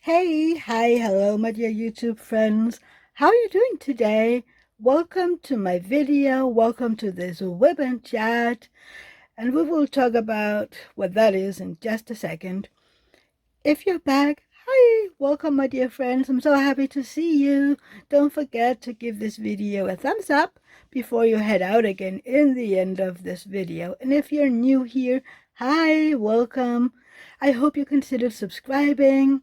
Hey, hi, hello, my dear YouTube friends. How are you doing today? Welcome to my video. Welcome to this Wip Chat. And we will talk about what that is in just a second. If you're back, hi, welcome, my dear friends. I'm so happy to see you. Don't forget to give this video a thumbs up before you head out again in the end of this video. And if you're new here, hi, welcome. I hope you consider subscribing.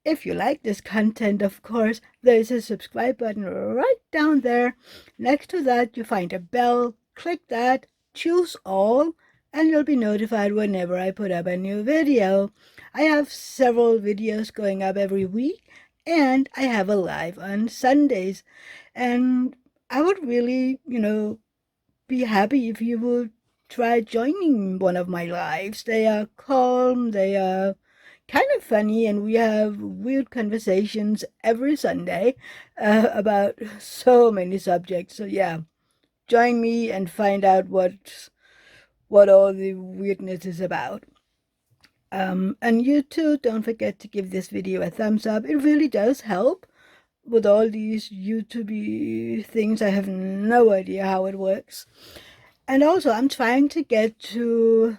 If you like this content, of course, there's a subscribe button right down there. Next to that, you find a bell. Click that, choose all, and you'll be notified whenever I put up a new video. I have several videos going up every week, and I have a live on Sundays. And I would really, be happy if you would try joining one of my lives. They are calm, they are kind of funny, and we have weird conversations every Sunday about so many subjects. So yeah, join me and find out what all the weirdness is about. And you too, don't forget to give this video a thumbs up. It really does help with all these YouTube things. I have no idea how it works. And also, I'm trying to get to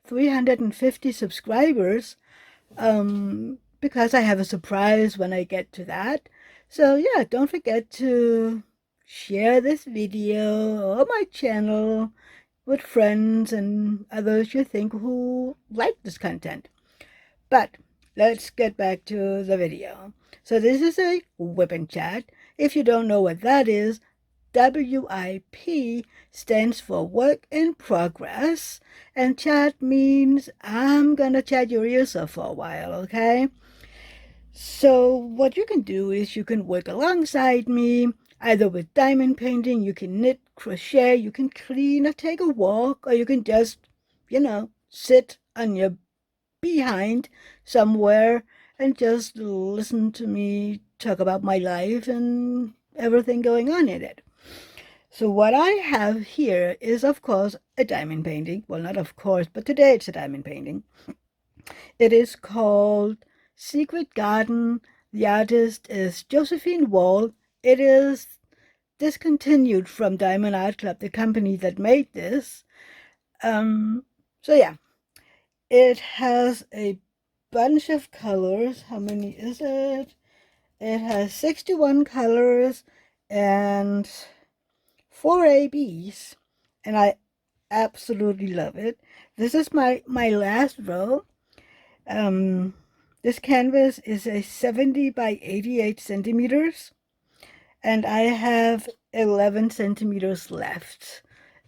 350 subscribers because I have a surprise when I get to that. So yeah, don't forget to share this video or my channel with friends and others you think who like this content. But let's get back to the video. So this is a Wip Chat. If you don't know what that is, WIP stands for work in progress, and chat means I'm gonna chat your ears off for a while, okay? So what you can do is you can work alongside me, either with diamond painting, you can knit, crochet, you can clean or take a walk, or you can just, sit on your behind somewhere and just listen to me talk about my life and everything going on in it. So what I have here is, of course, a diamond painting. Well, not of course, but today it's a diamond painting. It is called Secret Garden. The artist is Josephine Wall. It is discontinued from Diamond Art Club, the company that made this. So yeah, it has a bunch of colors. How many is it? It has 61 colors and 4 ABs, and I absolutely love it. This is my last row. Um, this canvas is a 70 by 88 centimeters, and I have 11 centimeters left.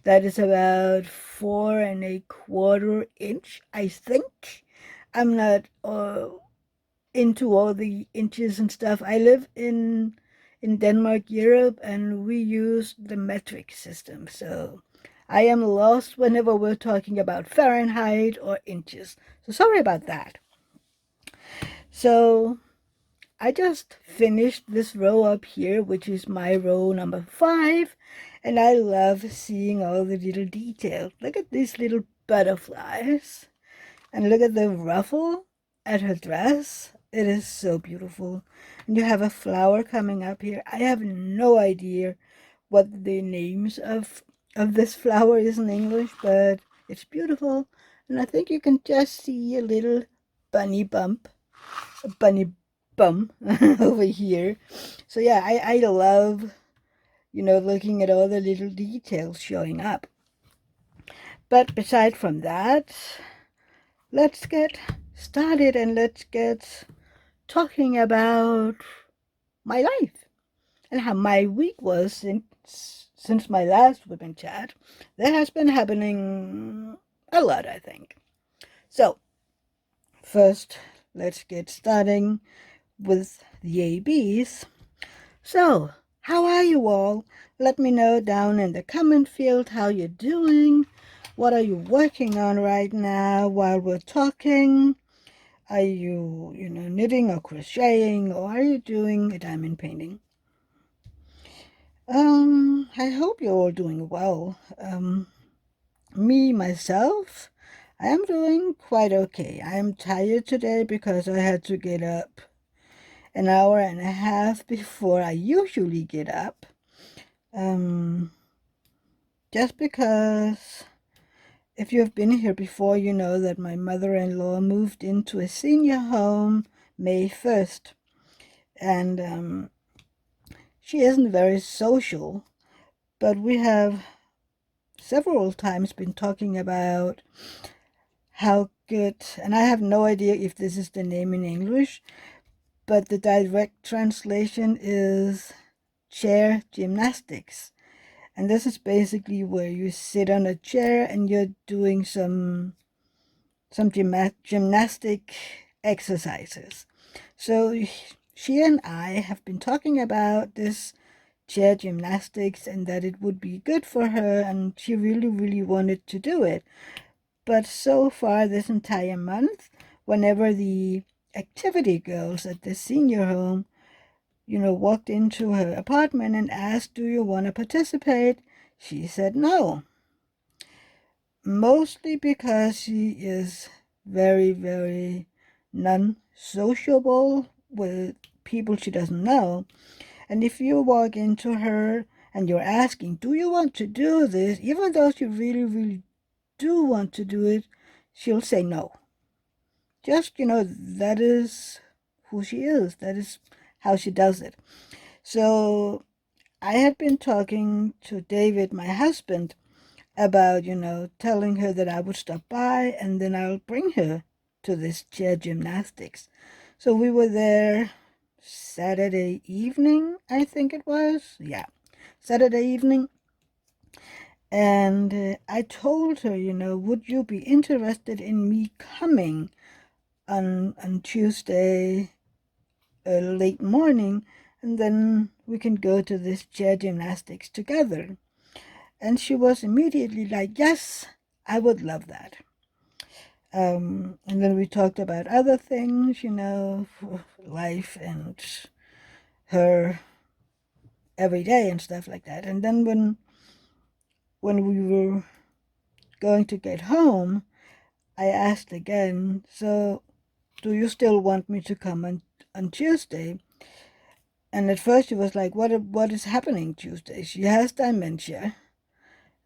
That is about 4¼ inch, I think. I'm not into all the inches and stuff. I live in Denmark, Europe, and we use the metric system. So I am lost whenever we're talking about Fahrenheit or inches. So sorry about that. So I just finished this row up here, which is my row number 5, and I love seeing all the little details. Look at these little butterflies, and look at the ruffle at her dress. It is so beautiful. And you have a flower coming up here. I have no idea what the names of this flower is in English, but it's beautiful. And I think you can just see a little bunny bump, a bunny bum over here. So yeah, I love, looking at all the little details showing up. But beside from that, let's get started and let's get talking about my life and how my week was since my last Wip Chat. There has been happening a lot, I think. So first, let's get starting with the ABs. So, how are you all? Let me know down in the comment field how you're doing. What are you working on right now while we're talking? Are you, knitting or crocheting, or are you doing a diamond painting? I hope you're all doing well. Me, myself, I am doing quite okay. I am tired today because I had to get up an hour and a half before I usually get up. Just because if you've been here before, you know that my mother-in-law moved into a senior home May 1st. And she isn't very social, but we have several times been talking about how good, and I have no idea if this is the name in English, but the direct translation is chair gymnastics. And this is basically where you sit on a chair and you're doing some gymnastic exercises. So she and I have been talking about this chair gymnastics and that it would be good for her, and she really, really wanted to do it. But so far this entire month, whenever the activity girls at the senior home, walked into her apartment and asked, "Do you want to participate?" she said no. Mostly because she is very, very non-sociable with people she doesn't know. And if you walk into her and you're asking, "Do you want to do this?" even though she really, really do want to do it, she'll say no. Just, that is who she is. That is how she does it. So I had been talking to David, my husband, about, telling her that I would stop by and then I'll bring her to this chair gymnastics. So we were there Saturday evening, I think it was. Yeah, Saturday evening. And I told her, would you be interested in me coming on Tuesday late morning, and then we can go to this chair gymnastics together? And she was immediately like, "Yes, I would love that." And then we talked about other things, life and her every day and stuff like that. And then when we were going to get home, I asked again, "So do you still want me to come on Tuesday?" And at first she was like, what is happening Tuesday? She has dementia,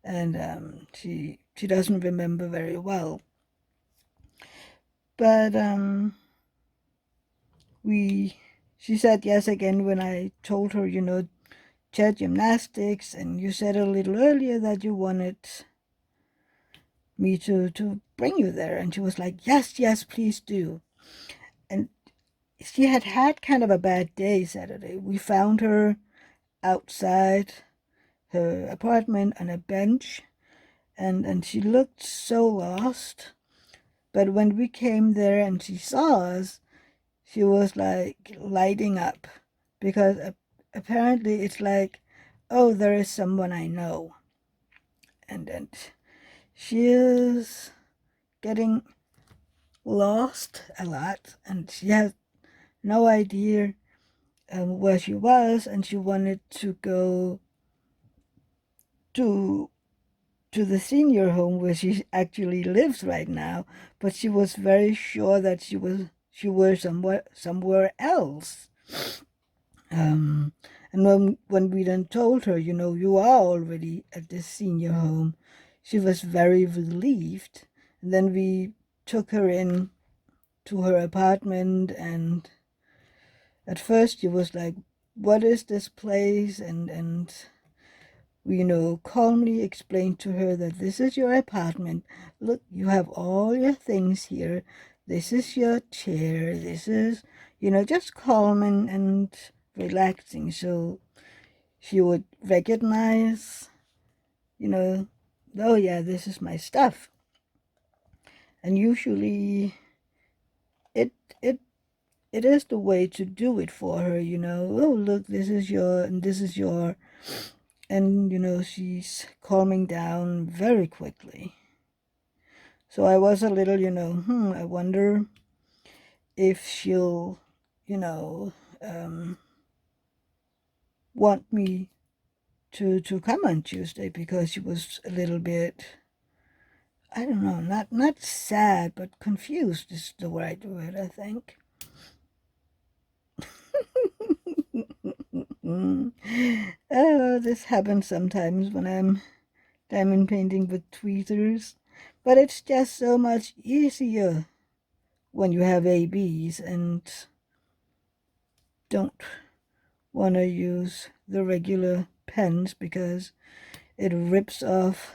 and she doesn't remember very well. But she said yes again when I told her, chair gymnastics, and you said a little earlier that you wanted me to bring you there. And she was like, "Yes, yes, please do." And she had kind of a bad day Saturday. We found her outside her apartment on a bench, and she looked so lost. But when we came there and she saw us, she was like lighting up, because apparently it's like, "Oh, there is someone I know." And she is getting lost a lot, and she has no idea where she was, and she wanted to go to the senior home where she actually lives right now, but she was very sure that she was somewhere else. And when we then told her, "You are already at this senior home," she was very relieved. And then we took her in to her apartment, and at first she was like, "What is this place?" And we, calmly explained to her that this is your apartment. Look, you have all your things here. This is your chair. This is, just calm and relaxing. So she would recognize, "Oh yeah, this is my stuff." And usually it it it is the way to do it for her, "Oh, look, this is your, and this is your," and she's calming down very quickly. So I was a little, I wonder if she'll, want me to come on Tuesday, because she was a little bit, I don't know, not sad, but confused is the right word, I think. Oh, this happens sometimes when I'm diamond painting with tweezers, but it's just so much easier when you have ABs and don't want to use the regular pens because it rips off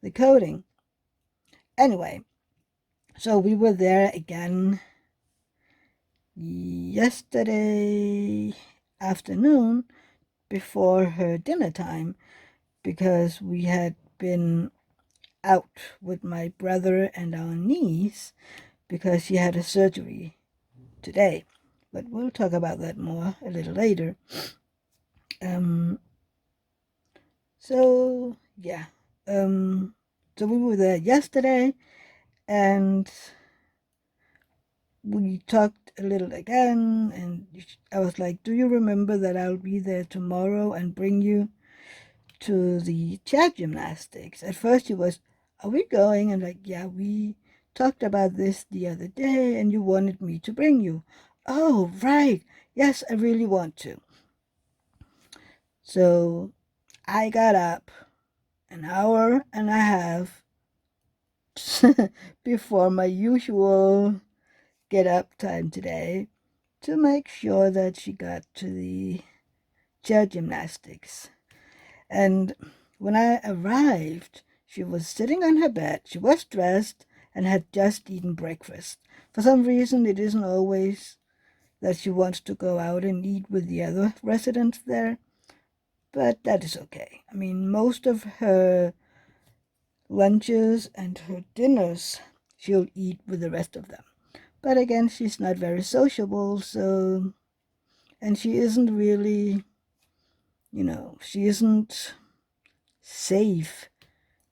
the coating. Anyway, so we were there again yesterday afternoon before her dinner time because we had been out with my brother and our niece because she had a surgery today. But we'll talk about that more a little later. Um, so yeah, so we were there yesterday, and we talked a little again. And I was like, "Do you remember that I'll be there tomorrow and bring you to the chair gymnastics?" At first, she was, "Are we going?" And like, "Yeah, we talked about this the other day, and you wanted me to bring you." "Oh, right. Yes, I really want to." So I got up an hour and a half before my usual get up time today to make sure that she got to the chair gymnastics. And when I arrived, she was sitting on her bed. She was dressed and had just eaten breakfast. For some reason, it isn't always that she wants to go out and eat with the other residents there, but that is okay. I mean, most of her lunches and her dinners she'll eat with the rest of them. But again, she's not very sociable, so, and she isn't really, she isn't safe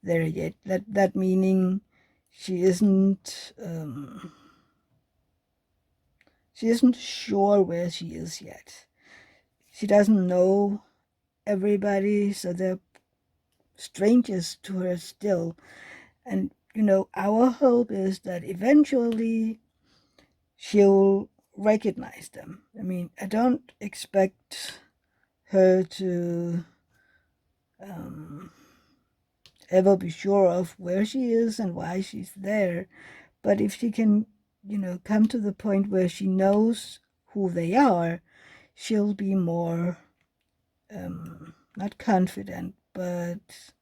there yet. That meaning she isn't sure where she is yet. She doesn't know everybody, so they're strangers to her still. And our hope is that eventually she'll recognize them. I mean, I don't expect her to ever be sure of where she is and why she's there. But if she can, come to the point where she knows who they are, she'll be more, not confident, but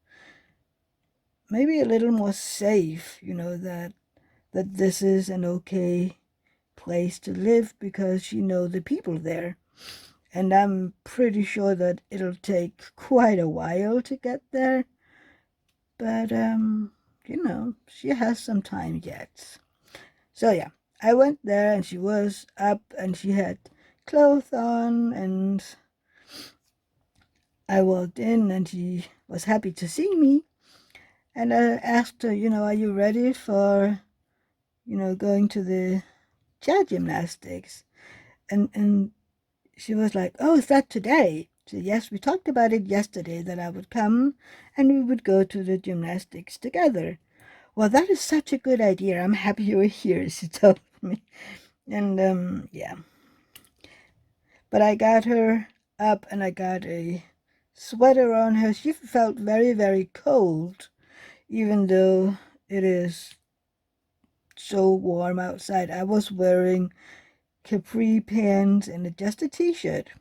maybe a little more safe, that this is an okay place to live because she knows the people there. And I'm pretty sure that it'll take quite a while to get there. But she has some time yet. So yeah, I went there and she was up and she had clothes on, and I walked in and she was happy to see me. And I asked her, are you ready for, going to the chair gymnastics? And she was like, "Oh, is that today?" So yes, we talked about it yesterday that I would come and we would go to the gymnastics together. "Well, that is such a good idea. I'm happy you're here," she told me. And yeah. But I got her up and I got a sweater on her. She felt very, very cold, even though it is so warm outside. I was wearing capri pants and just a t-shirt,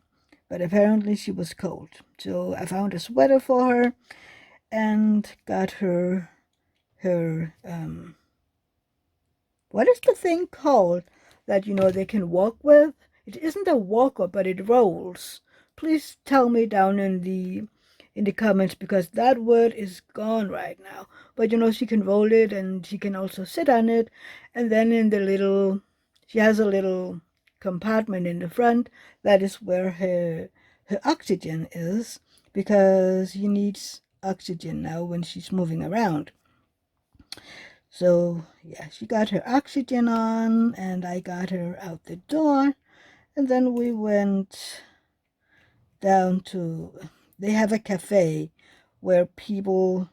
but apparently she was cold. So I found a sweater for her and got her what is the thing called that they can walk with? It isn't a walker, but it rolls. Please tell me down in the comments because that word is gone right now. But she can roll it and she can also sit on it, and then she has a little compartment in the front that is where her oxygen is, because she needs oxygen now when she's moving around. So yeah, she got her oxygen on and I got her out the door, and then we went down to, they have a cafe where people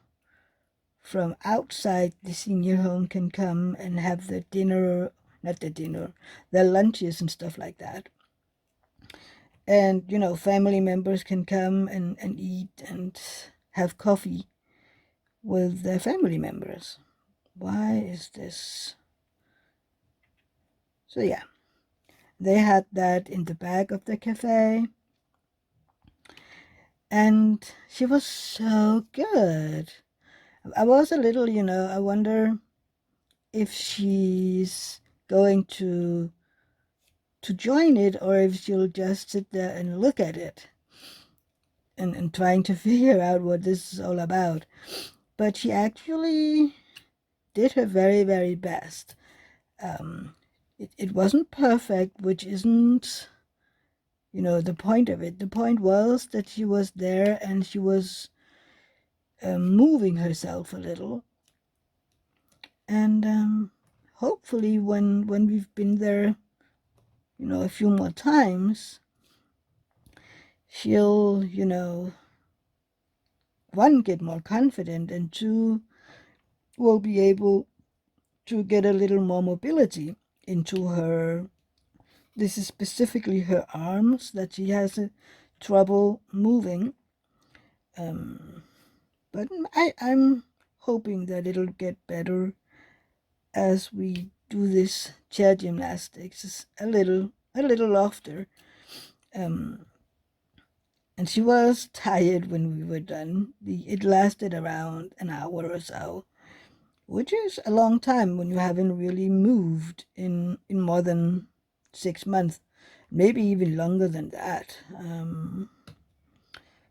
from outside the senior home can come and have their dinner, not the dinner, their lunches and stuff like that. And, family members can come and eat and have coffee with their family members. Why is this? So yeah, they had that in the back of the cafe. And she was so good. I was a little, I wonder if she's going to join it, or if she'll just sit there and look at it and trying to figure out what this is all about. But she actually did her very, very best. It wasn't perfect, which isn't, the point of it. The point was that she was there and she was moving herself a little. And hopefully when we've been there, a few more times, she'll, one, get more confident, and two, will be able to get a little more mobility into her. This is specifically her arms that she has trouble moving. But I'm hoping that it'll get better as we do this chair gymnastics a little after. And she was tired when we were done. It lasted around an hour or so, which is a long time when you haven't really moved in more than 6 months, maybe even longer than that.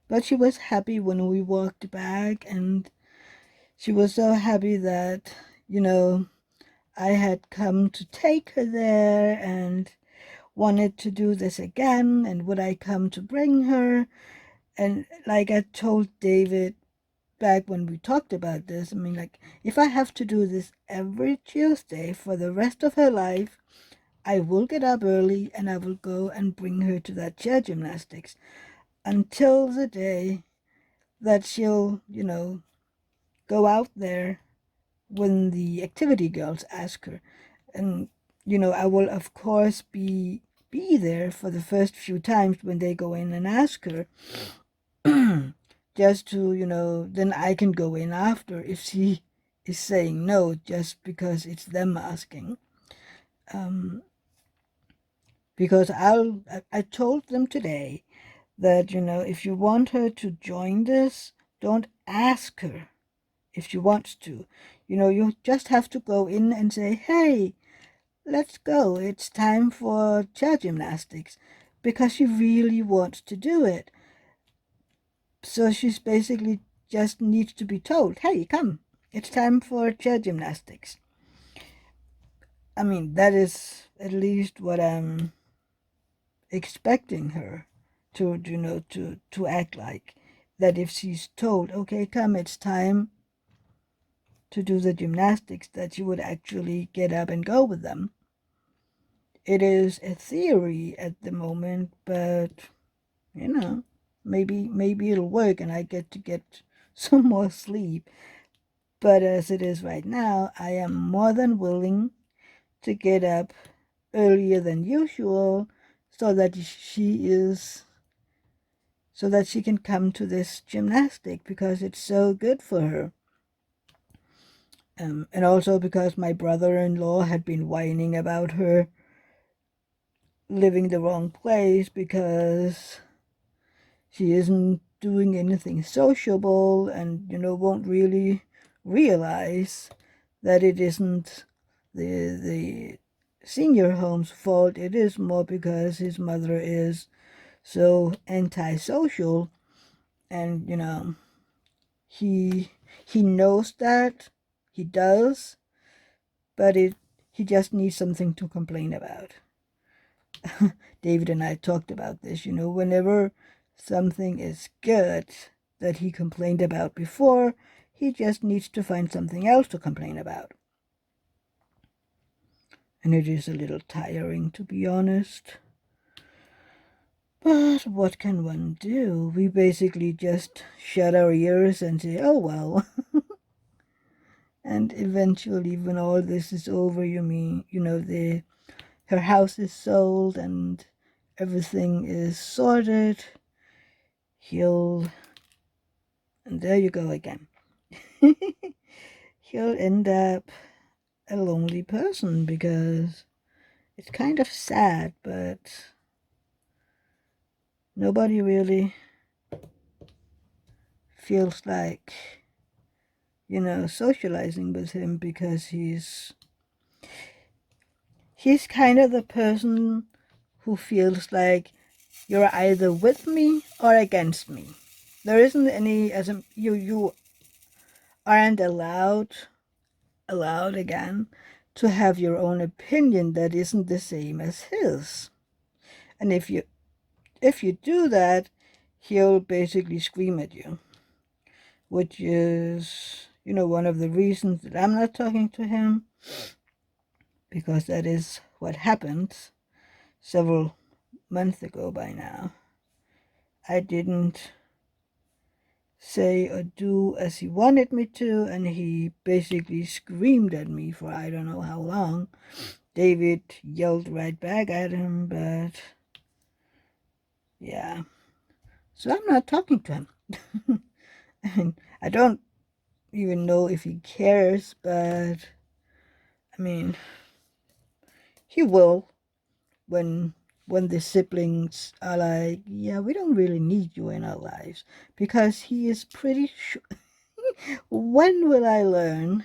But she was happy when we walked back, and she was so happy that, I had come to take her there and wanted to do this again, and would I come to bring her? And like I told David back when we talked about this, I mean, like, if I have to do this every Tuesday for the rest of her life, I will get up early and I will go and bring her to that chair gymnastics until the day that she'll, go out there when the activity girls ask her. And, I will, of course, be there for the first few times when they go in and ask her. Just to, then I can go in after if she is saying no, just because it's them asking. Because I told them today that, if you want her to join this, don't ask her if she wants to. You just have to go in and say, hey, let's go. It's time for chair gymnastics, because she really wants to do it. So she's basically just needs to be told, hey, come, it's time for chair gymnastics. I mean, that is at least what I'm expecting her to, to act like. That if she's told, okay, come, it's time to do the gymnastics, that she would actually get up and go with them. It is a theory at the moment, but, maybe it'll work and I get to get some more sleep. But as it is right now, I am more than willing to get up earlier than usual so that she can come to this gymnastic, because it's so good for her. And also because my brother-in-law had been whining about her living the wrong place because she isn't doing anything sociable, and, won't really realize that it isn't the senior home's fault. It is more because his mother is so antisocial, and, he knows that, he does, but he just needs something to complain about. David and I talked about this, whenever something is good that he complained about before, he just needs to find something else to complain about. And it is a little tiring, to be honest. But what can one do? We basically just shut our ears and say, oh well. And eventually, when all this is over, her house is sold and everything is sorted, and there you go again. He'll end up a lonely person, because it's kind of sad, but nobody really feels like, socializing with him, because he's kind of the person who feels like you're either with me or against me. There isn't any, you aren't allowed again to have your own opinion that isn't the same as his. And if you do that, he'll basically scream at you, which is, one of the reasons that I'm not talking to him, because that is what happened several months ago by now. I didn't say or do as he wanted me to, and he basically screamed at me for I don't know how long. David yelled right back at him, but yeah. So I'm not talking to him. And I don't even know if he cares, but I mean, he will when the siblings are like, yeah, we don't really need you in our lives, because he is pretty sure. When will I learn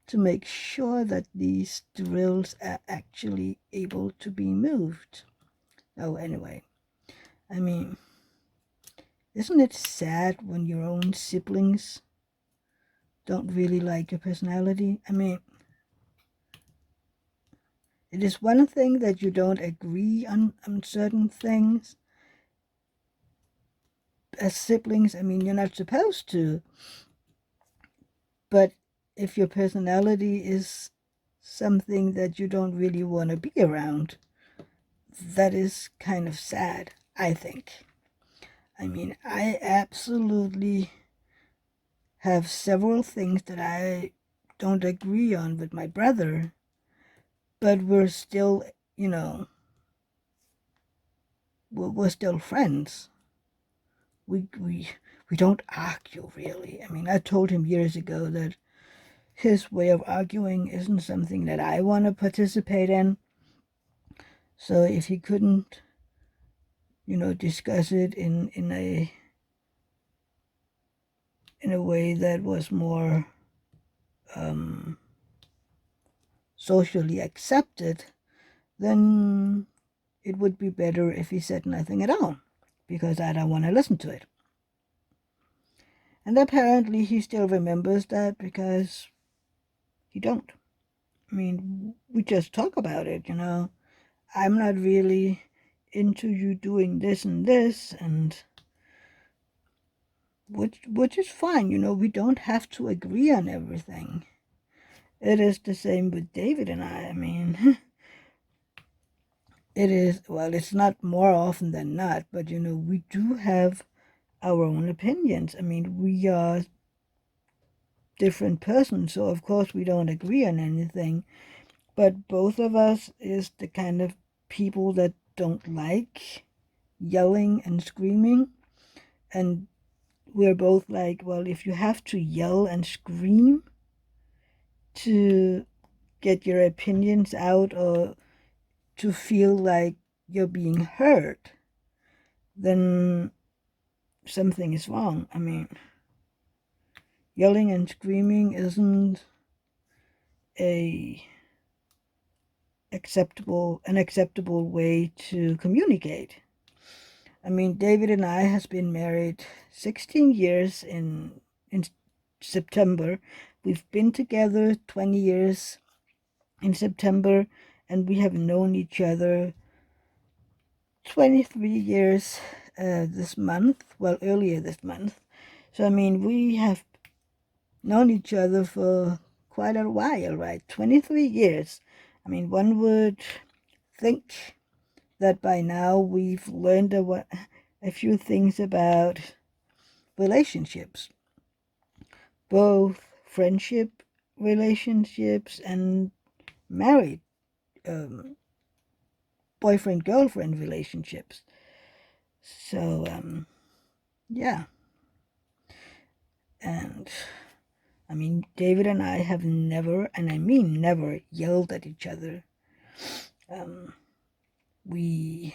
to make sure that these drills are actually able to be moved? Oh, anyway, I mean, isn't it sad when your own siblings don't really like your personality? I mean, it is one thing that you don't agree on certain things as siblings. I mean, you're not supposed to. But if your personality is something that you don't really want to be around, that is kind of sad, I think. I mean, I absolutely have several things that I don't agree on with my brother, but we're still, we're still friends. We don't argue, really. I mean, I told him years ago that his way of arguing isn't something that I want to participate in. So if he couldn't, discuss it in a way that was more socially accepted, then it would be better if he said nothing at all, because I don't want to listen to it. And apparently he still remembers that, because he don't. I mean, we just talk about it, I'm not really into you doing this and this, and which is fine, we don't have to agree on everything. It is the same with David and I. I mean, it is, well, it's not more often than not, but we do have our own opinions. I mean, we are different persons, so of course we don't agree on anything, but both of us is the kind of people that don't like yelling and screaming. And we're both like, well, if you have to yell and scream to get your opinions out, or to feel like you're being heard, then something is wrong. I mean, yelling and screaming isn't a an acceptable way to communicate. I mean, David and I has been married 16 years in September. We've been together 20 years in September, and we have known each other 23 years this month, well, earlier this month. So, I mean, we have known each other for quite a while, right? 23 years. I mean, one would think that by now we've learned a few things about relationships, both friendship relationships and married boyfriend-girlfriend relationships. So, yeah. And I mean, David and I have never, and I mean never, yelled at each other. We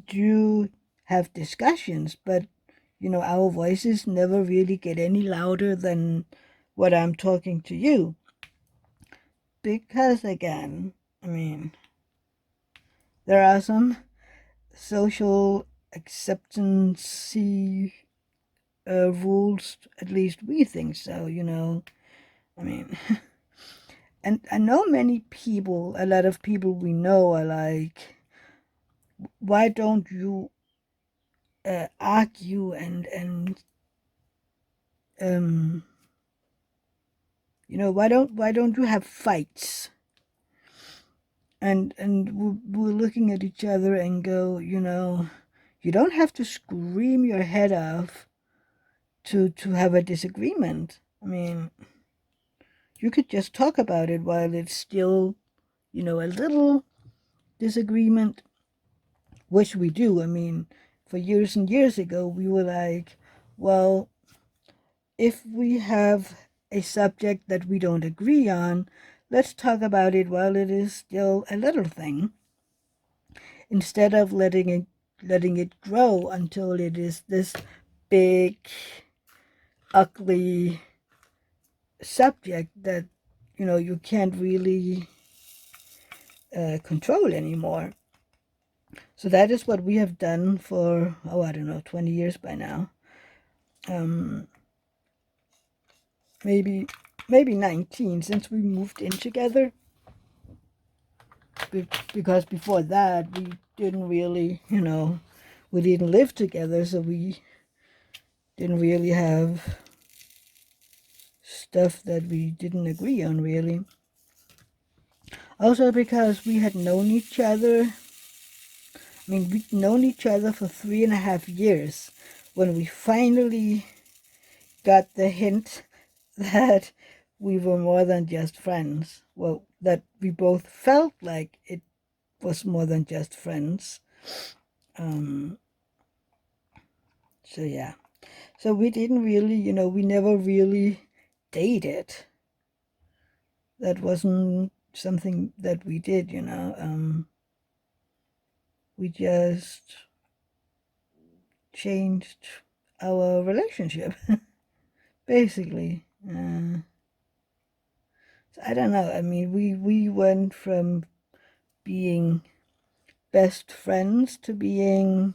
do have discussions, but our voices never really get any louder than what I'm talking to you. Because again, I mean, there are some social acceptance rules, at least we think so, I mean, and I know many people, a lot of people we know are like, why don't you argue and why don't you have fights? And we're looking at each other and go, you don't have to scream your head off to have a disagreement. I mean, you could just talk about it while it's still, a little disagreement, which we do. I mean, for years and years ago, we were like, well, if we have a subject that we don't agree on, let's talk about it while it is still a little thing, instead of letting it grow until it is this big, ugly subject that you can't really control anymore. So that is what we have done for, I don't know, 20 years by now. Maybe 19, since we moved in together. Because before that, we didn't really, we didn't live together, so we didn't really have stuff that we didn't agree on, really. Also because we had known each other. I mean, we'd known each other for 3.5 years when we finally got the hint that we were more than just friends. Well, that we both felt like it was more than just friends. So yeah. So we didn't really, we never really dated. That wasn't something that we did, we just changed our relationship, basically. So I don't know. I mean, we went from being best friends to being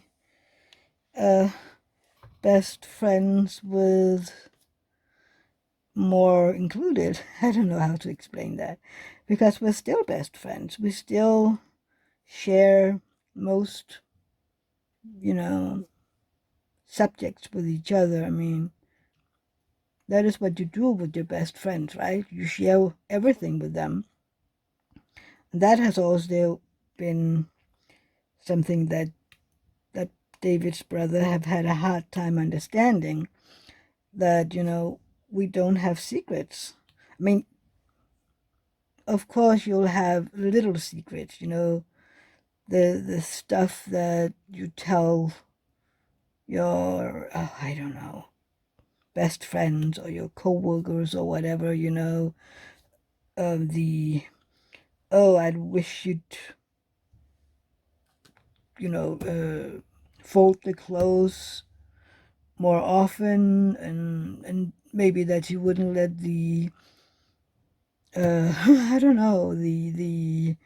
best friends with more included. I don't know how to explain that, because we're still best friends. We still share most, subjects with each other. I mean, that is what you do with your best friends, right? You share everything with them. And that has also been something that David's brother have had a hard time understanding, that, we don't have secrets. I mean, of course you'll have little secrets, the stuff that you tell your, I don't know, best friends or your co-workers or whatever, I'd wish you'd, fold the clothes more often, and maybe that you wouldn't let the I don't know, the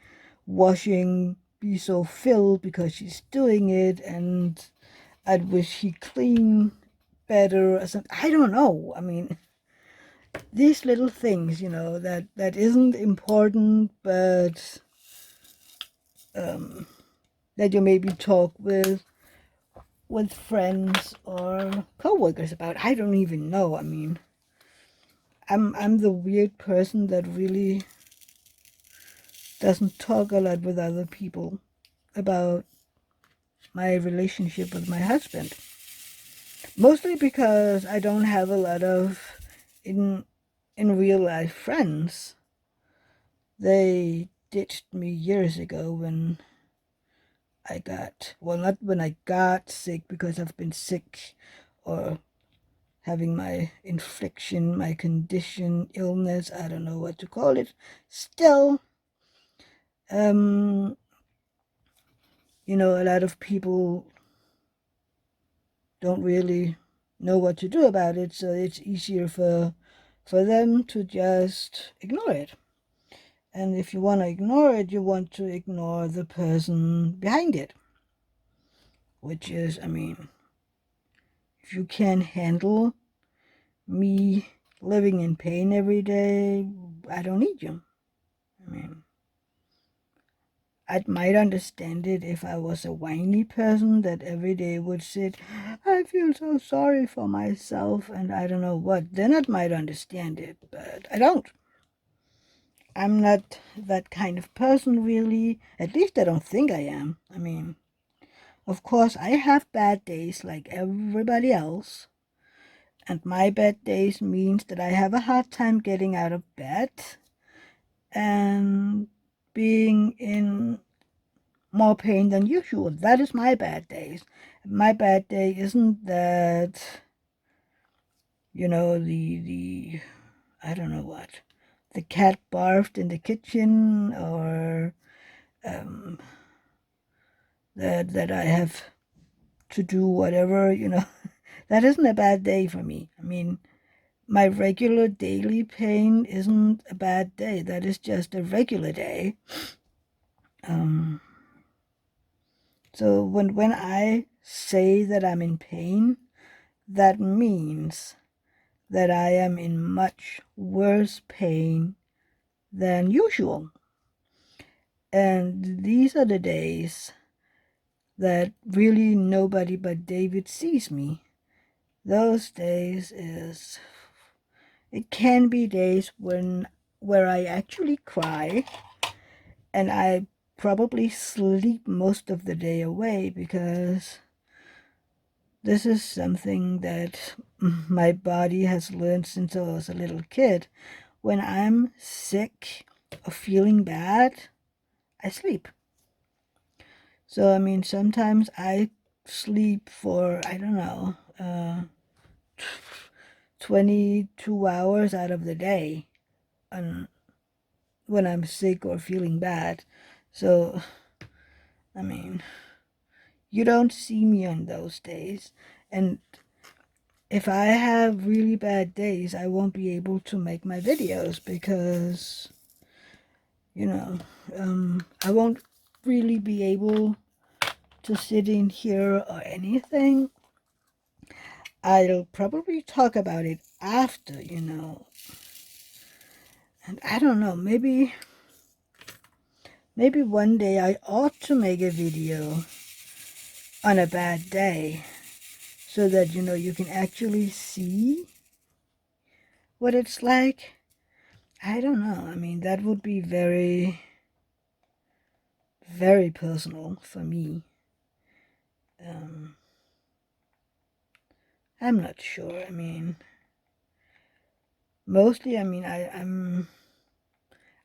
washing be so filled because she's doing it, and I'd wish he clean better or something. I don't know. I mean, these little things, that isn't important, but that you maybe talk with friends or co-workers about. I don't even know. I mean, I'm the weird person that really doesn't talk a lot with other people about my relationship with my husband. Mostly because I don't have a lot of in real life friends. They ditched me years ago when I got, well, not when I got sick, because I've been sick or having my infliction, my condition, illness, I don't know what to call it. Still, you know, a lot of people don't really know what to do about it, so it's easier for them to just ignore it. And if you want to ignore it, you want to ignore the person behind it, which is, I mean, if you can't handle me living in pain every day, I don't need you. I mean, I might understand it if I was a whiny person that every day would sit, I feel so sorry for myself and I don't know what. Then I might understand it, but I don't. I'm not that kind of person, really. At least I don't think I am. I mean, of course, I have bad days like everybody else. And my bad days means that I have a hard time getting out of bed and being in more pain than usual. That is my bad days. My bad day isn't that, you know, the I don't know what, the cat barfed in the kitchen, or that I have to do whatever, you know. That isn't a bad day for me. I mean, my regular daily pain isn't a bad day. That is just a regular day. So when I say that I'm in pain, that means that I am in much worse pain than usual. And these are the days that really nobody but David sees me. Those days is, it can be days where I actually cry, and I probably sleep most of the day away, because this is something that my body has learned since I was a little kid. When I'm sick or feeling bad, I sleep. So, I mean, sometimes I sleep for, I don't know, 22 hours out of the day when I'm sick or feeling bad. So, I mean, you don't see me on those days. And if I have really bad days, I won't be able to make my videos because, you know, I won't really be able to sit in here or anything. I'll probably talk about it after, you know. And I don't know, maybe one day I ought to make a video on a bad day so that, you know, you can actually see what it's like. I don't know. I mean, that would be very, very personal for me. I'm not sure. I mean, mostly, I mean,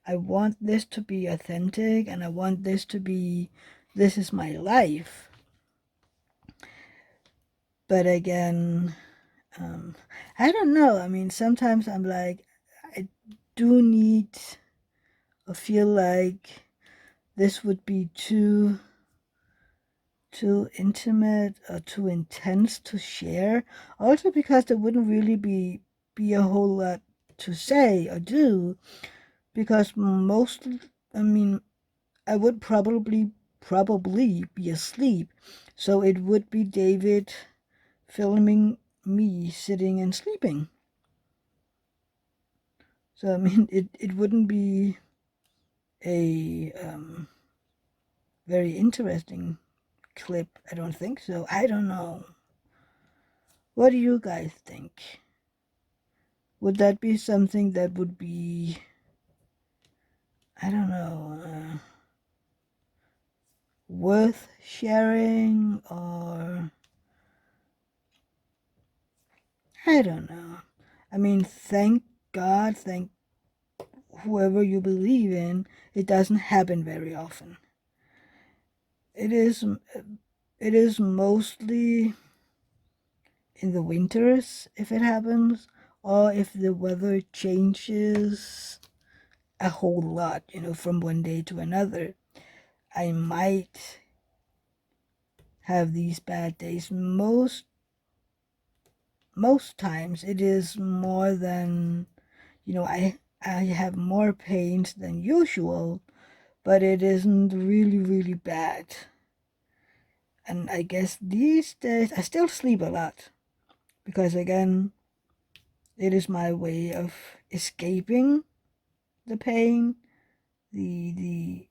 I want this to be authentic, and I want this to be, this is my life. But again, I don't know. I mean, sometimes I'm like, I do need or feel like this would be too intimate or too intense to share. Also because there wouldn't really be a whole lot to say or do, because most, I mean, I would probably be asleep. So it would be David filming me sitting and sleeping. So I mean, it wouldn't be a very interesting clip. I don't think so. I don't know. What do you guys think? Would that be something that would be, I don't know, worth sharing, or I don't know. I mean, thank God, whoever you believe in, it doesn't happen very often. It is mostly in the winters if it happens, or if the weather changes a whole lot, from one day to another. I might have these bad days. Most times it is more than, I have more pains than usual, but it isn't really, really bad. And I guess these days I still sleep a lot because, again, it is my way of escaping the pain, the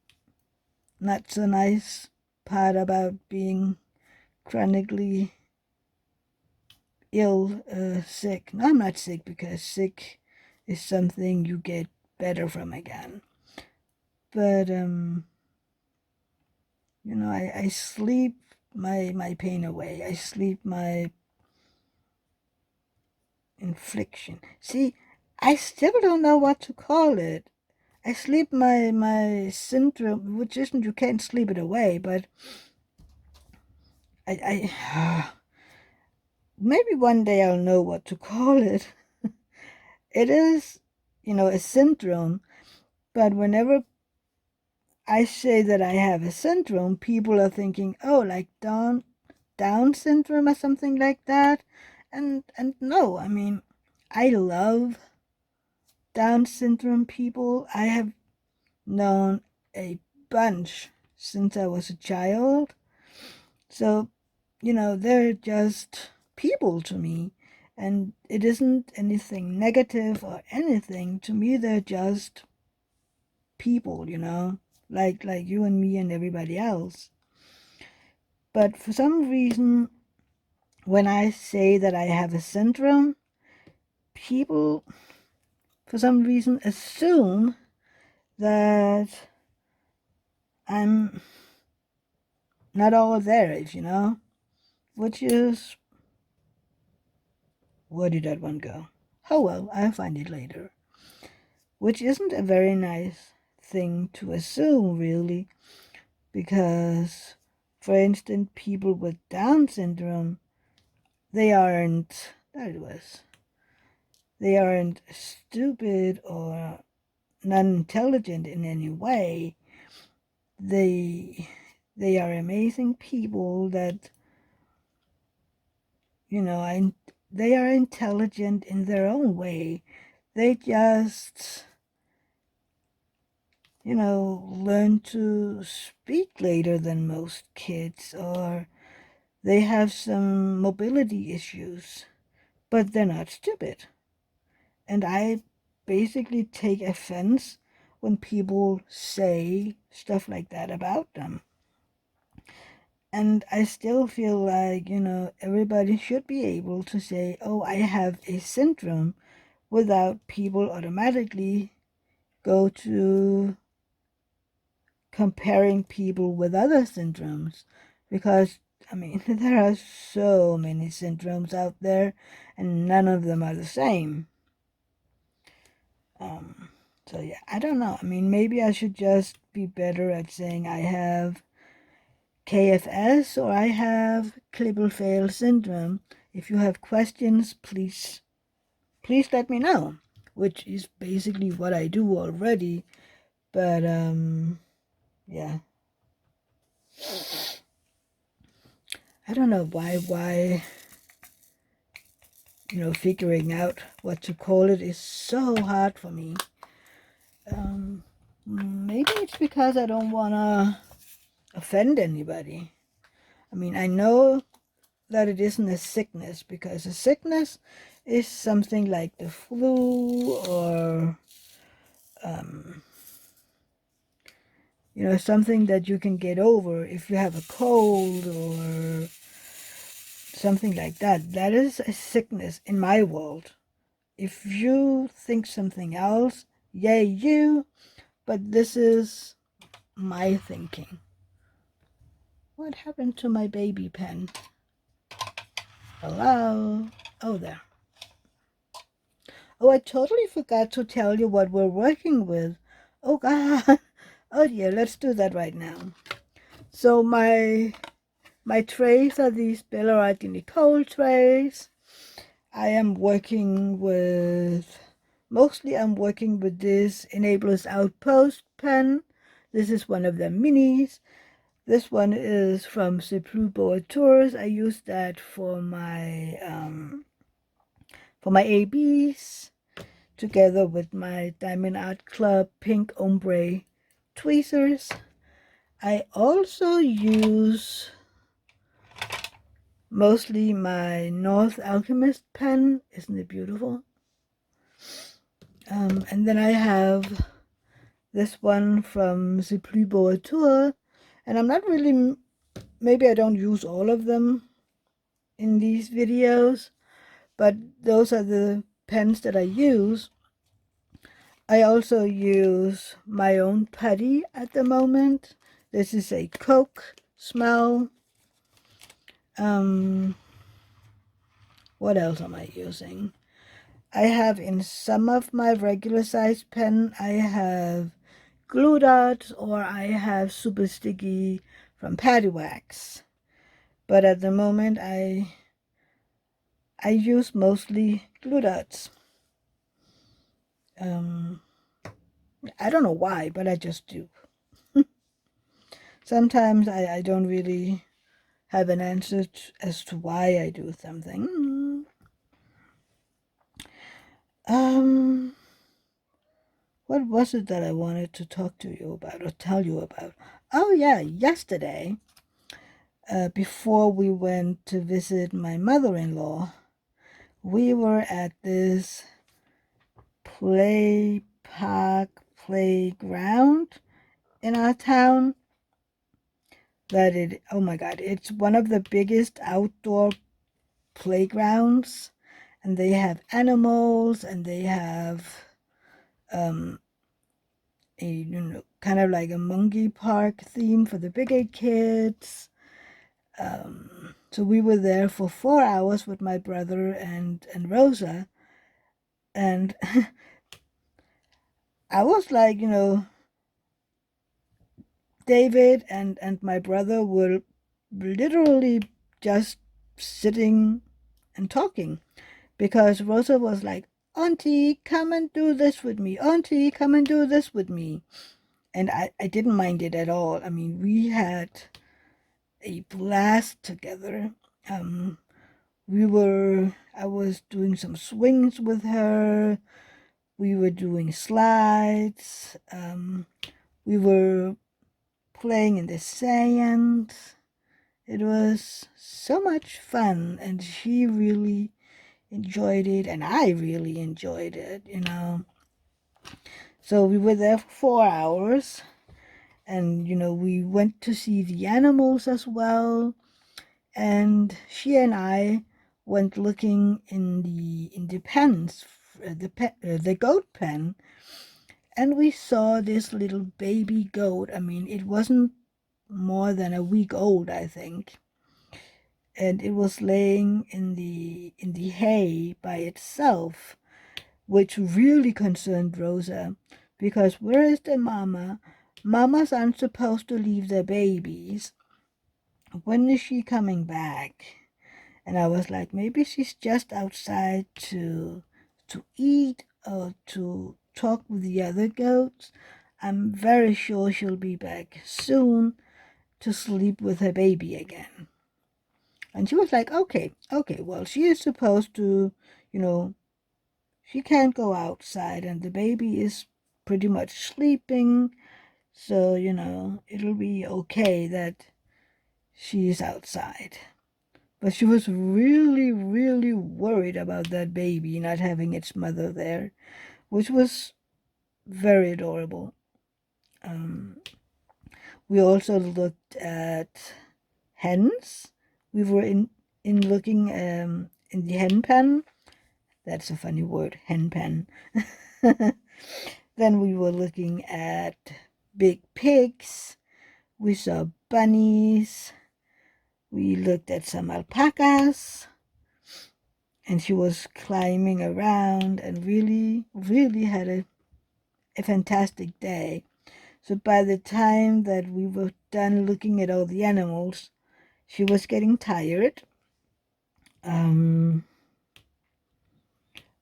not so nice part about being chronically ill, sick. No, I'm not sick, because sick is something you get better from again. But I sleep my pain away. I sleep my infliction. See, I still don't know what to call it. I sleep my syndrome, which isn't, you can't sleep it away, but I maybe one day I'll know what to call it. It is, a syndrome, but whenever I say that I have a syndrome, people are thinking, oh, like Down syndrome or something like that. And no, I mean, I love Down syndrome people. I have known a bunch since I was a child. So, they're just people to me. And it isn't anything negative or anything. To me, they're just people, like you and me and everybody else. But for some reason, when I say that I have a syndrome, people, for some reason, assume that I'm not all there, which is, where did that one go? Oh well, I'll find it later. Which isn't a very nice thing to assume, really, because, for instance, people with Down syndrome, they aren't, there it was, they aren't stupid or not intelligent in any way. They are amazing people that, they are intelligent in their own way. They just, learn to speak later than most kids, or they have some mobility issues, but they're not stupid. And I basically take offense when people say stuff like that about them. And I still feel like, everybody should be able to say, oh, I have a syndrome, without people automatically go to comparing people with other syndromes. Because, I mean, there are so many syndromes out there, and none of them are the same. So yeah, I don't know. I mean, maybe I should just be better at saying I have KFS or I have Klippel-Feil syndrome. If you have questions, please let me know, which is basically what I do already. But yeah, I don't know why figuring out what to call it is so hard for me. Maybe it's because I don't want to offend anybody. I mean, I know that it isn't a sickness, because a sickness is something like the flu, or something that you can get over if you have a cold or something like that. That is a sickness in my world. If you think something else, yay you, but this is my thinking. What happened to my baby pen? Hello? Oh, there. Oh, I totally forgot to tell you what we're working with. Oh God. Oh dear, let's do that right now. So my trays are these Art De Nicole trays. I am working with, mostly I'm working with this Enablers Outpost pen. This is one of the minis. This one is from Ses Plus BeauxATours. I use that for my ABs, together with my Diamond Art Club pink ombre tweezers. I also use mostly my Norse Alchemist pen. Isn't it beautiful? And then I have this one from Ses Plus BeauxATours. And I'm not really, maybe I don't use all of them in these videos, but those are the pens that I use. I also use my own putty at the moment. This is a Coke smell. What else am I using? I have in some of my regular size pen, I have glue dots or I have super sticky from Patty Wax. But at the moment, I use mostly glue dots. I don't know why, but I just do. Sometimes I don't really have an answer as to why I do something. What was it that I wanted to talk to you about or tell you about? Oh yeah, yesterday, before we went to visit my mother-in-law, we were at this playground in our town. Oh my God, it's one of the biggest outdoor playgrounds, and they have animals, and they have kind of like a monkey park theme for the bigger kids. So we were there for 4 hours with my brother and Rosa, and I was like, David and my brother were literally just sitting and talking, because Rosa was like, Auntie, come and do this with me. Auntie, come and do this with me. And I didn't mind it at all. I mean, we had a blast together. I was doing some swings with her. We were doing slides. We were playing in the sand. It was so much fun, and she really enjoyed it, and I really enjoyed it. So we were there for 4 hours, and we went to see the animals as well. And she and I went looking in the pens, the goat pen, and we saw this little baby goat. I mean, it wasn't more than a week old, I think, and it was laying in the hay by itself, which really concerned Rosa, because where is the mama? Mamas aren't supposed to leave their babies. When is she coming back? And I was like, maybe she's just outside to eat or to talk with the other goats. I'm very sure she'll be back soon to sleep with her baby again. And she was like, okay, well, she is supposed to, she can't go outside, and the baby is pretty much sleeping, so, it'll be okay that she's outside. But she was really, really worried about that baby not having its mother there, which was very adorable. We also looked at hens. We were in looking in the hen pen. That's a funny word, hen pen. Then we were looking at big pigs. We saw bunnies. We looked at some alpacas. and she was climbing around and really, really had a fantastic day. So by the time that we were done looking at all the animals, she was getting tired. And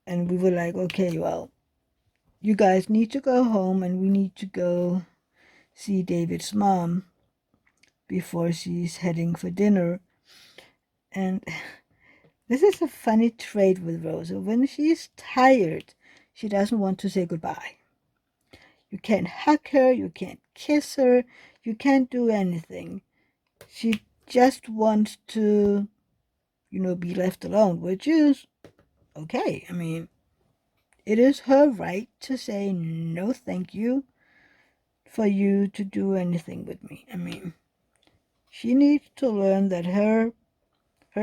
we were like, okay, well, you guys need to go home and we need to go see David's mom before she's heading for dinner. And this is a funny trait with Rosa. When she's tired, she doesn't want to say goodbye. You can't hug her, you can't kiss her, you can't do anything. She just wants to, be left alone, which is okay. I mean, it is her right to say no thank you for you to do anything with me. I mean, she needs to learn that her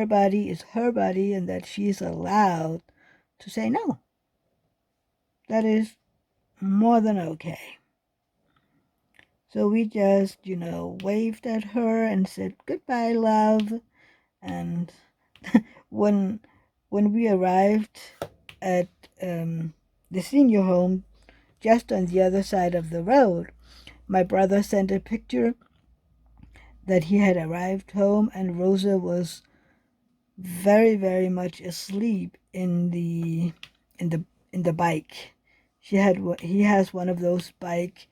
body is her body and that she's allowed to say no. That is more than okay. So we just, waved at her and said goodbye, love. And when we arrived at the senior home, just on the other side of the road, my brother sent a picture that he had arrived home, and Rosa was very, very much asleep in the bike. He has one of those bike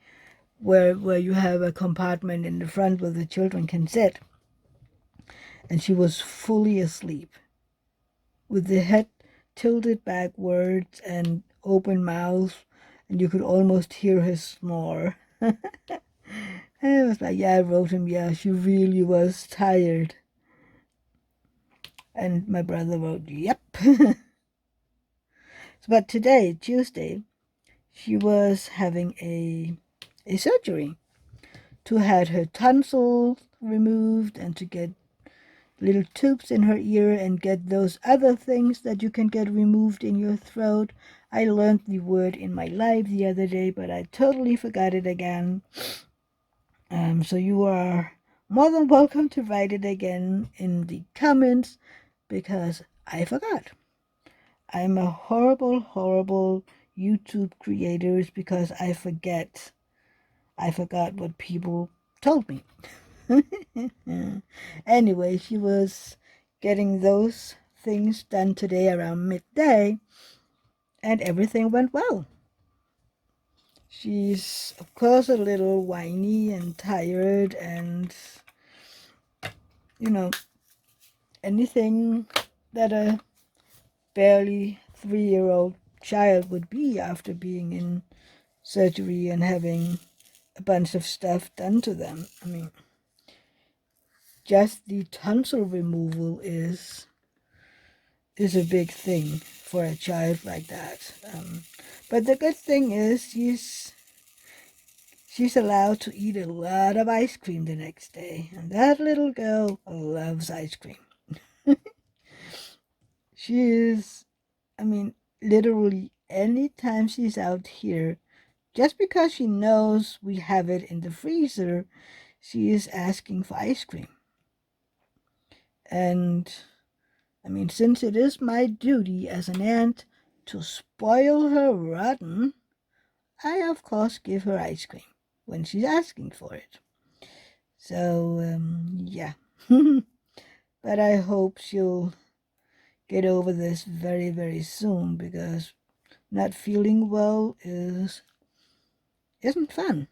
where you have a compartment in the front where the children can sit, and she was fully asleep with the head tilted backwards and open mouth, and you could almost hear her snore. And it was like, yeah, I wrote him, yeah, she really was tired. And my brother wrote, yep. But today, Tuesday, she was having a surgery to have her tonsils removed and to get little tubes in her ear and get those other things that you can get removed in your throat. I learned the word in my life the other day, but I totally forgot it again. So you are more than welcome to write it again in the comments because I forgot. I'm a horrible, horrible YouTube creator because I forget. I forgot what people told me. Anyway, she was getting those things done today around midday, and everything went well. She's, of course, a little whiny and tired, and, anything that a barely 3-year-old child would be after being in surgery and having a bunch of stuff done to them. I mean, just the tonsil removal is a big thing for a child like that. But the good thing is she's allowed to eat a lot of ice cream the next day, and that little girl loves ice cream. She is, I mean, literally anytime she's out here, just because she knows we have it in the freezer, she is asking for ice cream. And I mean, since it is my duty as an aunt to spoil her rotten, I of course give her ice cream when she's asking for it. So, yeah. But I hope she'll get over this very, very soon because not feeling well isn't fun.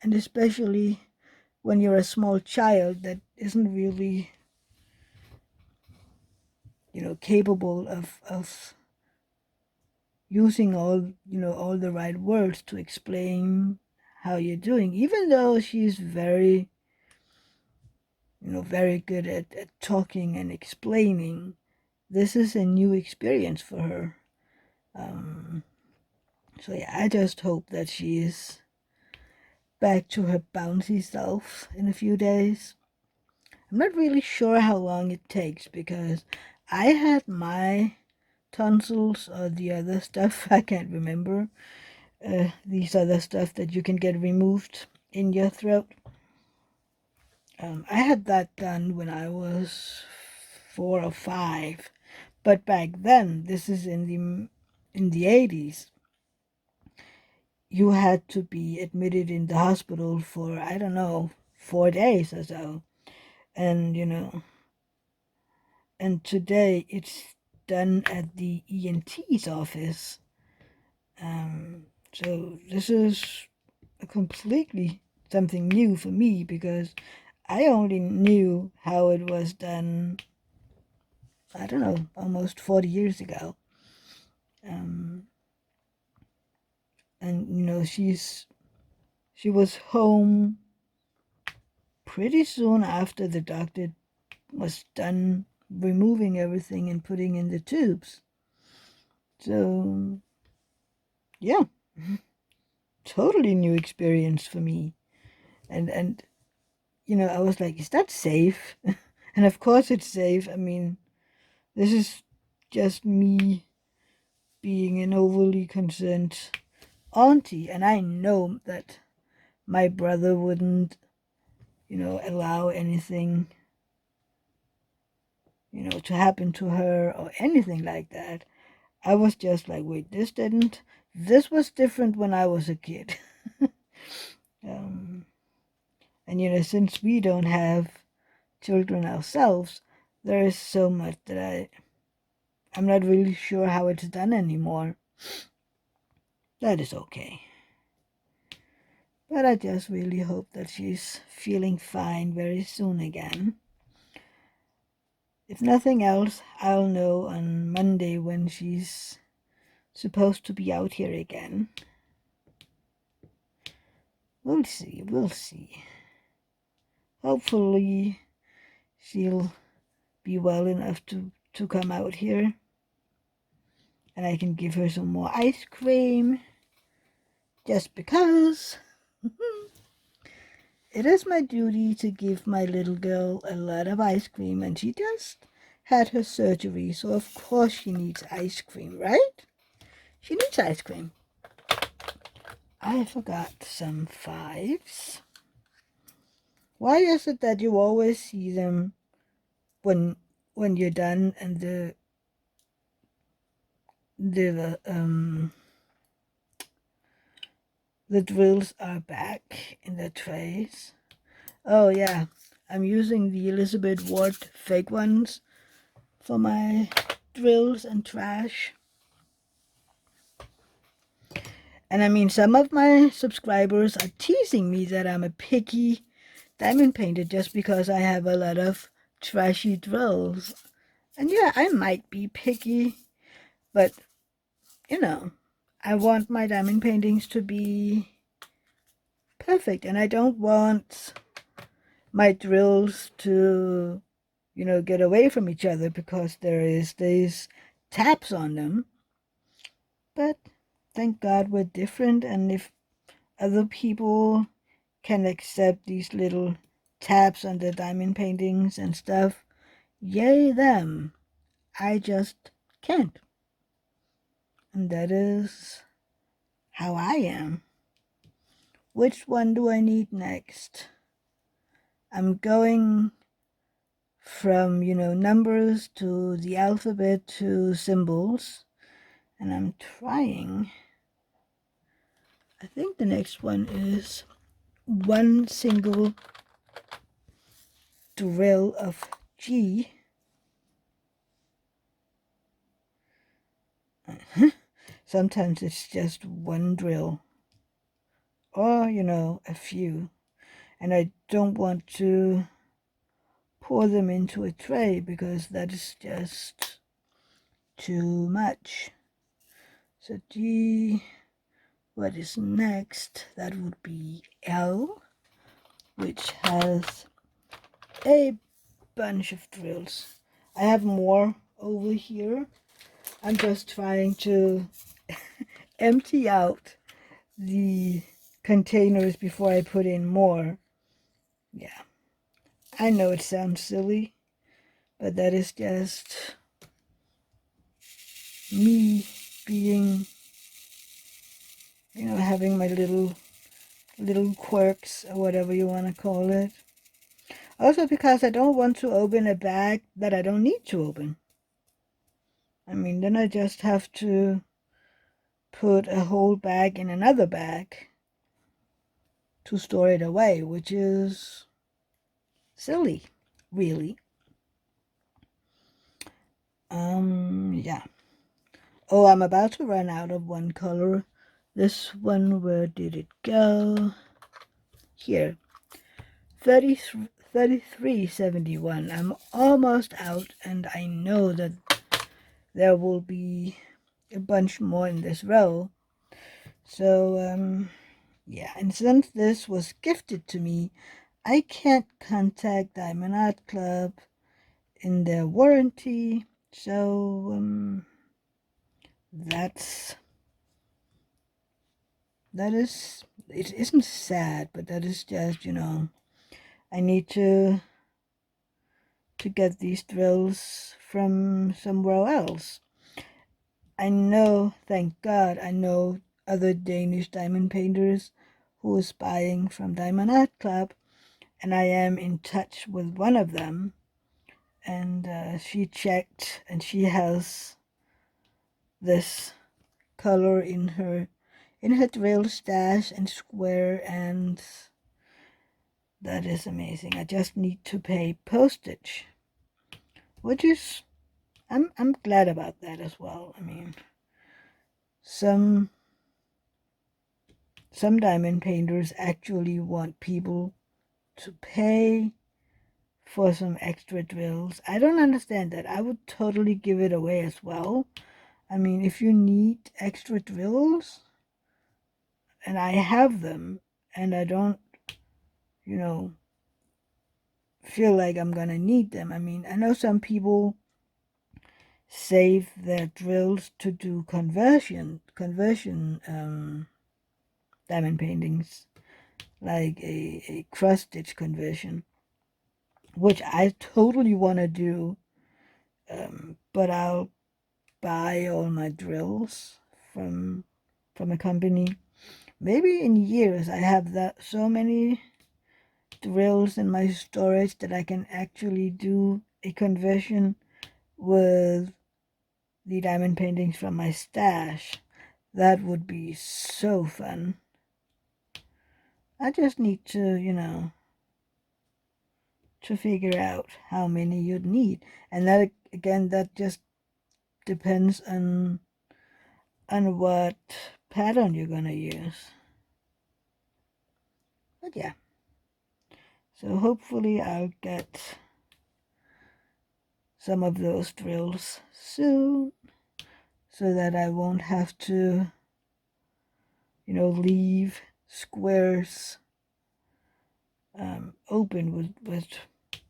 And especially when you're a small child that isn't really, capable of using all the right words to explain how you're doing, even though she's very, very good at talking and explaining. This is a new experience for her. So yeah, I just hope that she is back to her bouncy self in a few days. I'm not really sure how long it takes because I had my tonsils or the other stuff, I can't remember, these other stuff that you can get removed in your throat. I had that done when I was 4 or 5, But back then, this is in the 80s, you had to be admitted in the hospital for, I don't know, 4 days or so. And, and today it's done at the ENT's office. So this is completely something new for me because I only knew how it was done, I don't know, almost 40 years ago. And she was home pretty soon after the doctor was done removing everything and putting in the tubes. So yeah, totally new experience for me. And I was like, is that safe? And of course it's safe. I mean, this is just me being an overly concerned auntie, and I know that my brother wouldn't, allow anything, to happen to her or anything like that. I was just like, wait, this was different when I was a kid. um, and since we don't have children ourselves, there is so much that I'm not really sure how it's done anymore. That is okay. But I just really hope that she's feeling fine very soon again. If nothing else, I'll know on Monday when she's supposed to be out here again. We'll see. Hopefully she'll be well enough to come out here. And I can give her some more ice cream. Just because it is my duty to give my little girl a lot of ice cream. And she just had her surgery, so of course she needs ice cream, right? She needs ice cream. I forgot some fives. Why is it that you always see them when you're done and the drills are back in the trays? Oh yeah, I'm using the Elizabeth Ward fake ones for my drills and trash. And I mean, some of my subscribers are teasing me that I'm a picky diamond painter just because I have a lot of trashy drills. And yeah, I might be picky, but I want my diamond paintings to be perfect, and I don't want my drills to, get away from each other because there is these taps on them. But thank God we're different, and if other people can accept these little taps on the diamond paintings and stuff, yay them. I just can't. And that is how I am. Which one do I need next? I'm going from, numbers to the alphabet to symbols. And I'm trying. I think the next one is one single drill of G. Sometimes it's just one drill. Or, a few. And I don't want to pour them into a tray because that is just too much. So G, what is next? That would be L, which has a bunch of drills. I have more over here. I'm just trying to empty out the containers before I put in more. Yeah, I know it sounds silly, but that is just me being, having my little quirks or whatever you want to call it. Also because I don't want to open a bag that I don't need to open. I mean, then I just have to put a whole bag in another bag to store it away, which is silly, really. Yeah. Oh, I'm about to run out of one color. This one, where did it go? Here. 33.71. I'm almost out, and I know that there will be a bunch more in this row. So, yeah, and since this was gifted to me, I can't contact Diamond Art Club in their warranty. So, that is, it isn't sad, but that is just, I need to get these drills from somewhere else. I know, thank God, I know other Danish diamond painters who is buying from Diamond Art Club, and I am in touch with one of them, and she checked, and she has this color in her drill stash and square, and that is amazing. I just need to pay postage, which is, I'm glad about that as well. I mean, some diamond painters actually want people to pay for some extra drills. I don't understand that. I would totally give it away as well. I mean, if you need extra drills and I have them and I don't, you know, feel like I'm gonna need them. I mean, I know some people save their drills to do conversion diamond paintings, like a cross stitch conversion, which I totally want to do, but I'll buy all my drills from a company. Maybe in years I have that so many drills in my storage that I can actually do a conversion with the diamond paintings from my stash. That would be so fun. I just need to, to figure out how many you'd need. And that, again, that just depends on what pattern you're going to use. But yeah. So hopefully I'll get some of those drills soon, so that I won't have to, leave squares open with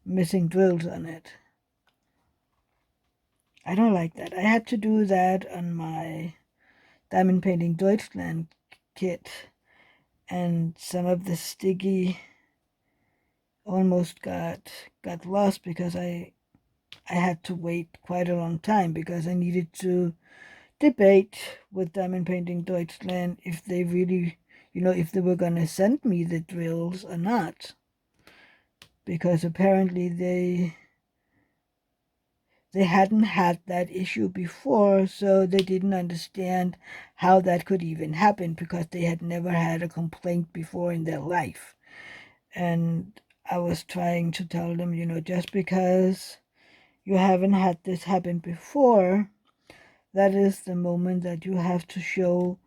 missing drills on it. I don't like that. I had to do that on my Diamond Painting Deutschland kit, and some of the sticky almost got lost because I had to wait quite a long time because I needed to debate with Diamond Painting Deutschland if they really, if they were going to send me the drills or not. Because apparently they hadn't had that issue before, so they didn't understand how that could even happen because they had never had a complaint before in their life. And I was trying to tell them, just because you haven't had this happen before, that is the moment that you have to show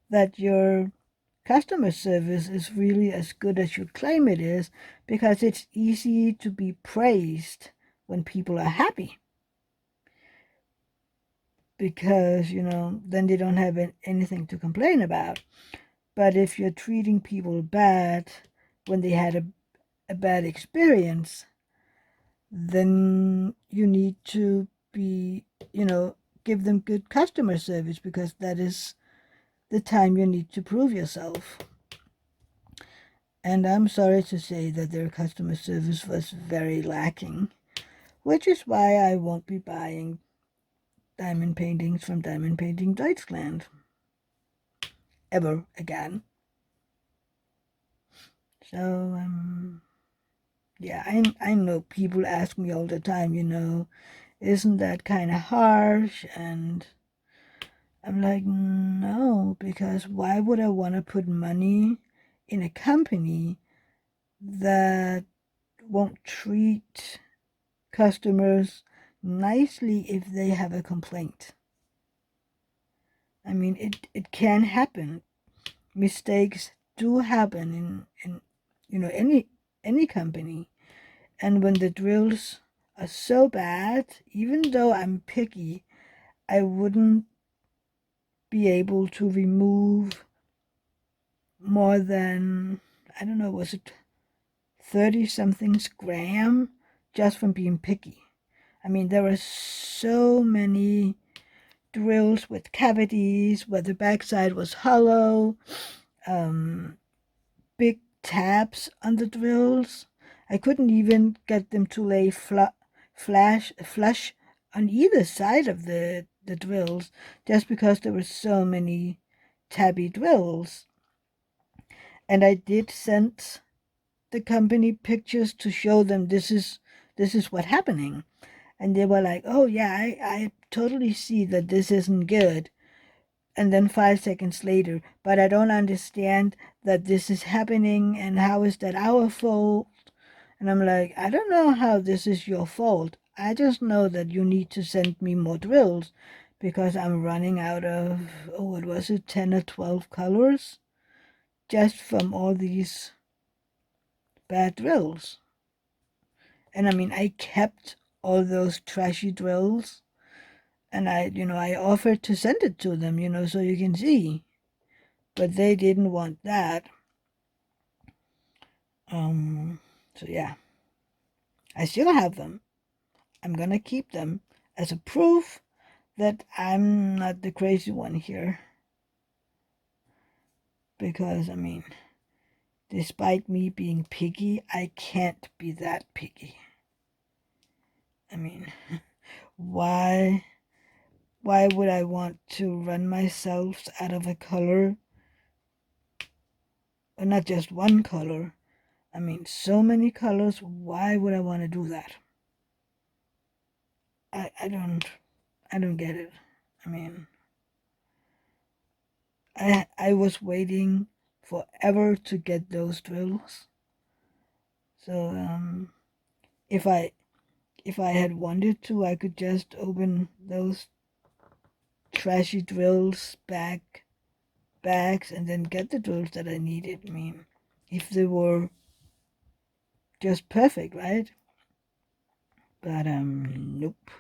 that your customer service is really as good as you claim it is, because it's easy to be praised when people are happy, because then they don't have anything to complain about. But if you're treating people bad when they had a bad experience, then you need to be, give them good customer service, because that is the time you need to prove yourself. And I'm sorry to say that their customer service was very lacking, which is why I won't be buying diamond paintings from Diamond Painting Deutschland ever again. So, yeah, I know people ask me all the time, Isn't that kind of harsh? And I'm like, no, because why would I want to put money in a company that won't treat customers nicely if they have a complaint? I mean, it can happen. Mistakes do happen in any company. And when the drills are so bad, even though I'm picky, I wouldn't be able to remove more than, I don't know, was it 30 something gram just from being picky. I mean, there are so many drills with cavities where the backside was hollow, big tabs on the drills. I couldn't even get them to lay flush on either side of the drills just because there were so many tabby drills. And I did send the company pictures to show them this is what's happening. And they were like, oh yeah, I totally see that this isn't good. And then 5 seconds later, but I don't understand that this is happening, and how is that our fault? And I'm like, I don't know how this is your fault. I just know that you need to send me more drills because I'm running out of, oh, what was it, 10 or 12 colors just from all these bad drills. And I mean, I kept all those trashy drills, and I offered to send it to them, so you can see. But they didn't want that. So yeah, I still have them. I'm gonna keep them as a proof that I'm not the crazy one here. Because, I mean, despite me being picky, I can't be that picky. I mean, why would I want to run myself out of a color? Or not just one color. I mean, so many colors. Why would I want to do that? I don't get it. I mean, I was waiting forever to get those drills. So if I had wanted to, I could just open those trashy drills bags and then get the drills that I needed. I mean, if they were just perfect, right? But nope.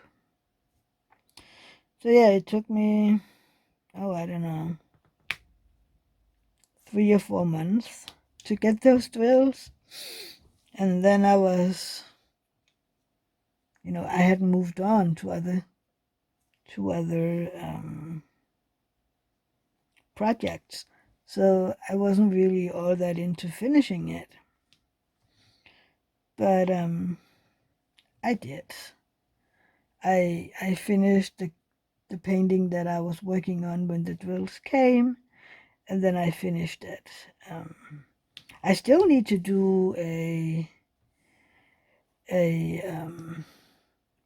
So yeah, it took me, oh, I don't know, 3 or 4 months to get those drills. And then I was, I had moved on to other projects. So I wasn't really all that into finishing it. But I did. I finished the painting that I was working on when the drills came, and then I finished it. I still need to do a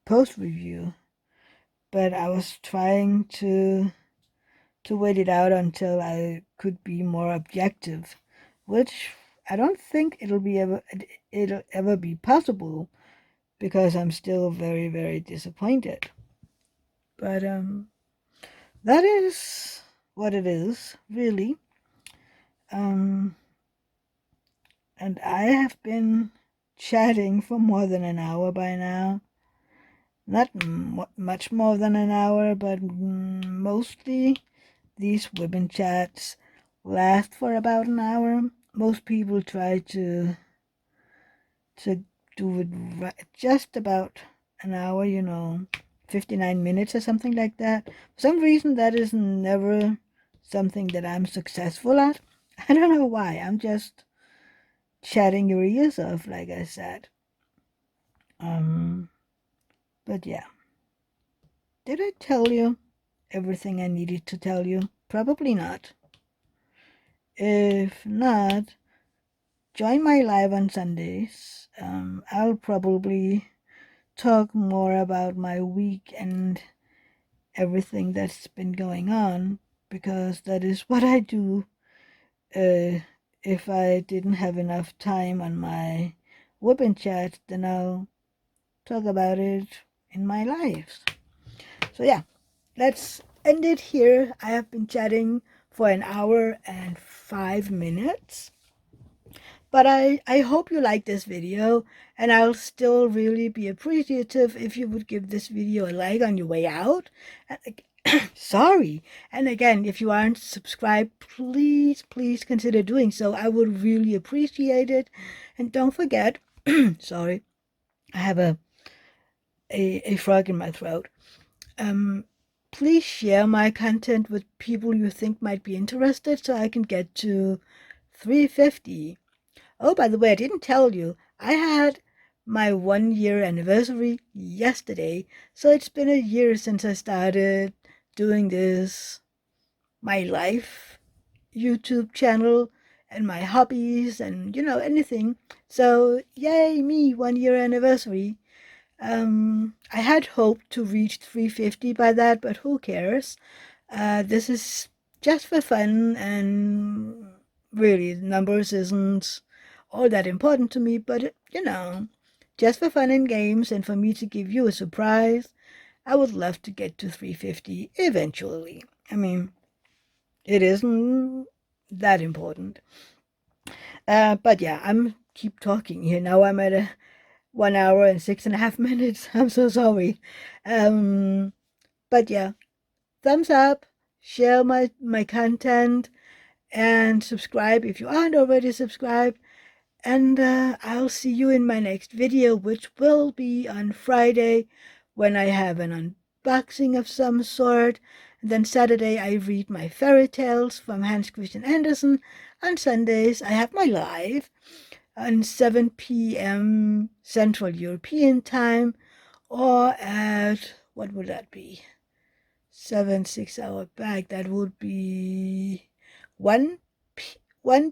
post review, but I was trying to wait it out until I could be more objective, which I don't think it'll ever be possible because I'm still very, very disappointed. But that is what it is, really. And I have been chatting for more than an hour by now. Not much more than an hour, but mostly these women chats last for about an hour. Most people try to do it just about an hour, 59 minutes or something like that. For some reason, that is never something that I'm successful at. I don't know why. I'm just chatting your ears off, like I said. But yeah. Did I tell you everything I needed to tell you? Probably not. If not, join my live on Sundays. I'll probably talk more about my week and everything that's been going on, because that is what I do. If I didn't have enough time on my Wip Chat, then I'll talk about it in my life. So yeah, let's end it here. I have been chatting for an hour and 5 minutes. But I hope you like this video, and I'll still really be appreciative if you would give this video a like on your way out. Sorry. And again, if you aren't subscribed, please consider doing so. I would really appreciate it. And don't forget, sorry, I have a frog in my throat. Please share my content with people you think might be interested so I can get to 350. Oh, by the way, I didn't tell you, I had my 1 year anniversary yesterday, so it's been a year since I started doing this, my life YouTube channel, and my hobbies, and anything. So, yay, me, 1 year anniversary. I had hoped to reach 350 by that, but who cares? This is just for fun, and really, numbers isn't all that important to me, but just for fun and games, and for me to give you a surprise, I would love to get to 350 eventually. I mean, it isn't that important. But yeah, I'm keep talking here. Now I'm at 1 hour and 6.5 minutes. I'm so sorry. But yeah, thumbs up, share my content, and subscribe if you aren't already subscribed. And I'll see you in my next video, which will be on Friday, when I have an unboxing of some sort. And then Saturday I read my fairy tales from Hans Christian Andersen. On Sundays I have my live on 7 p.m. Central European Time, or at, what would that be? 6 hour back, that would be 1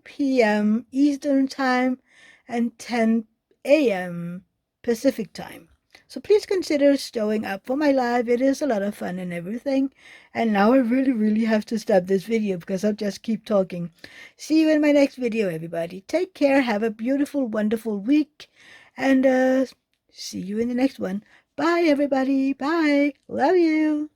p.m. Eastern Time and 10 a.m. Pacific Time. So please consider showing up for my live. It is a lot of fun and everything. And now I really have to stop this video because I'll just keep talking. See you in my next video, everybody. Take care. Have a beautiful, wonderful week. And see you in the next one. Bye, everybody. Bye. Love you.